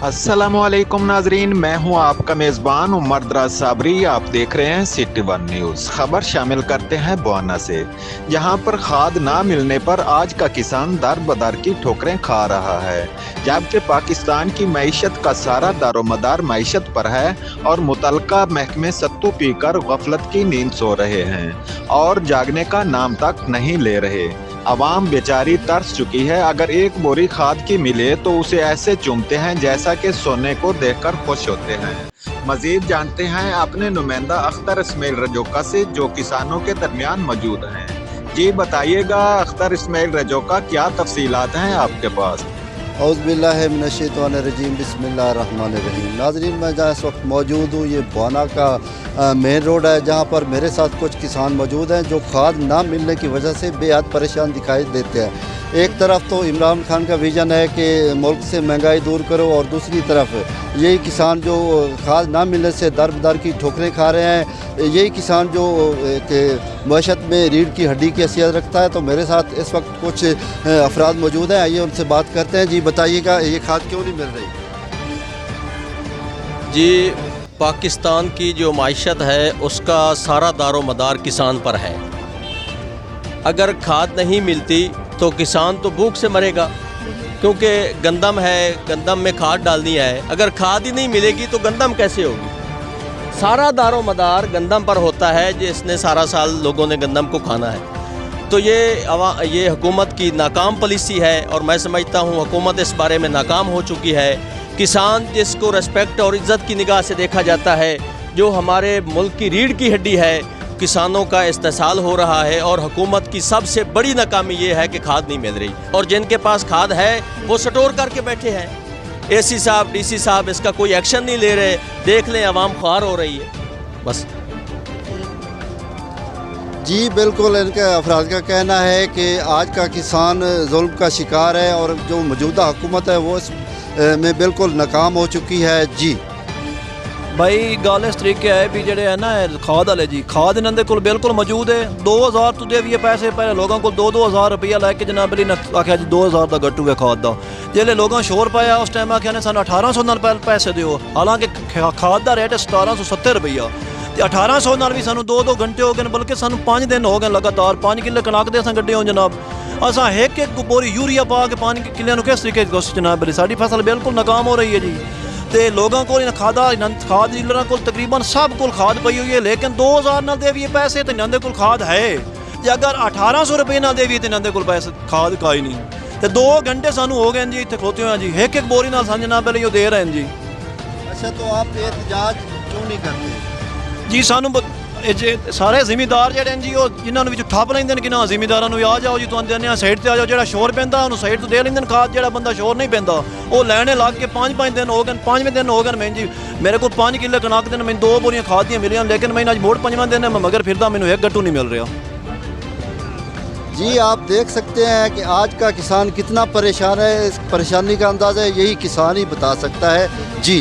अस्सलामुअलैकुम नाजरीन, मैं हूं आपका मेज़बान उमर दराज साबरी। आप देख रहे हैं सिटी वन न्यूज़। खबर शामिल करते हैं बवाना से, जहां पर खाद ना मिलने पर आज का किसान दर बदर की ठोकरें खा रहा है, जबकि पाकिस्तान की मईशत का सारा दारोमदार मईशत पर है और मुतलका महकमे सत्तू पीकर गफलत की नींद सो रहे हैं और जागने का नाम तक नहीं ले रहे। अवाम बेचारी तरस चुकी है। अगर एक बोरी खाद की मिले तो उसे ऐसे चूमते हैं जैसा कि सोने को देखकर खुश होते हैं। मजीद जानते हैं अपने नुमाइंदा अख्तर इस्माइल रजोका से, जो किसानों के दरमियान मौजूद हैं। जी बताइएगा अख्तर इस्माइल रजोका, क्या तफसीलात हैं आपके पास? औज़ुबिल्लाहि मिनश्शैतानिर्रजीम, बिस्मिल्लाहिर्रहमानिर्रहीम। नाज़रीन, मैं जहाँ इस वक्त मौजूद हूँ, ये बवाना का मेन रोड है, जहाँ पर मेरे साथ कुछ किसान मौजूद हैं जो खाद ना मिलने की वजह से बेहद परेशान दिखाई देते हैं। एक तरफ तो इमरान खान का विज़न है कि मुल्क से महंगाई दूर करो, और दूसरी तरफ यही किसान जो खाद ना मिलने से दर बदर की ठोकरें खा रहे हैं, यही किसान जो मईशत में रीढ़ की हड्डी की हैसियत रखता है। तो मेरे साथ इस वक्त कुछ अफराद मौजूद हैं, आइए उनसे बात करते हैं। जी बताइएगा, ये खाद क्यों नहीं मिल रही? जी, पाकिस्तान की जो मईशत है उसका सारा दारो मदार किसान पर है। अगर खाद नहीं मिलती तो किसान तो भूख से मरेगा, क्योंकि गंदम है, गंदम में खाद डालनी है। अगर खाद ही नहीं मिलेगी तो गंदम कैसे होगी? सारा दारो मदार गंदम पर होता है, जिसने सारा साल लोगों ने गंदम को खाना है। तो ये हुकूमत की नाकाम पॉलिसी है, और मैं समझता हूँ हुकूमत इस बारे में नाकाम हो चुकी है। किसान जिसको रेस्पेक्ट और इज़्ज़त की निगाह से देखा जाता है, जो हमारे मुल्क की रीढ़ की हड्डी है, किसानों का इस्तेसाल हो रहा है। और हुकूमत की सबसे बड़ी नाकामी ये है कि खाद नहीं मिल रही, और जिनके पास खाद है वो स्टोर करके बैठे हैं। एसी साहब, डीसी साहब इसका कोई एक्शन नहीं ले रहे। देख लें, आवाम ख्वार हो रही है बस। जी बिल्कुल, इनके अफराद का कहना है कि आज का किसान जुल्म का शिकार है, और जो मौजूदा हुकूमत है वो इस में बिल्कुल नाकाम हो चुकी है। जी भाई, गल इस तरीके है भी जेडे है ना खाद वाले जी, खाद इन्हों के बिल्कुल मौजूद है। 2000 तो दे भी पैसे पहले लोगों को 2-2 हज़ार रुपया लैके जनाब अली ने आख्या जी 2000 का गट्टू है खाद का। जिसले लोगों शोर पाया उस टाइम आख्या ने सानू 1800 नाल पैसे दिओ, हालांकि खाद का रेट है 1770 रुपया। तो 1800 नाल भी सानू 2-2 घंटे हो गए, बल्कि सानू 5 दिन हो गए लगातार। 5 किलो कनक दे असां गड्डे हो जनाब, असां एक बोरी यूरिया पा के 5 किलो किस तरीके जनाब अली साडी फसल बिल्कुल नाकाम हो रही है जी। तो लोगों को खाद डीलर को तकरीबन सब को खाद पई हुई है, लेकिन 2000 ना दे भी पैसे तो इन्होंने को खाद है। तो अगर 1800 रुपये ना दे भी तो इन्होंने को पैसे खाद का ही नहीं। तो 2 घंटे सानू हो गए जी इतने खलोते हुए जी, एक बोरी ना जनाब अली दे रहे हैं जी। अच्छा, तो आप एहतजाज क्यों नहीं करते? जी सानू सारे जिमीदार जेडे जी जिन्होंने ठप लेंदे कि ना जिमीदारों आ जाओ जी, तुम देने साइड से आ जाओ। जो शोर पैंदा उन्होंने साइड तो दे लेंदे खाद, जो बंदा शोर नहीं पैंदा वो लैने लग के 5-5 दिन हो गए। 5वें दिन हो गए मैं जी, मेरे को 5 किलो कनक दिन मैं 2 बोरियां खाद दियां मिलियां, लेकिन मैं अज मोड़ 5वां दिन मैं मगर फिरदा, मैंने एक गट्टू नहीं मिल रहा। जी आप देख सकते हैं कि आज का किसान कितना परेशान है। इस परेशानी का अंदाज़ा यही किसान ही बता सकता है। जी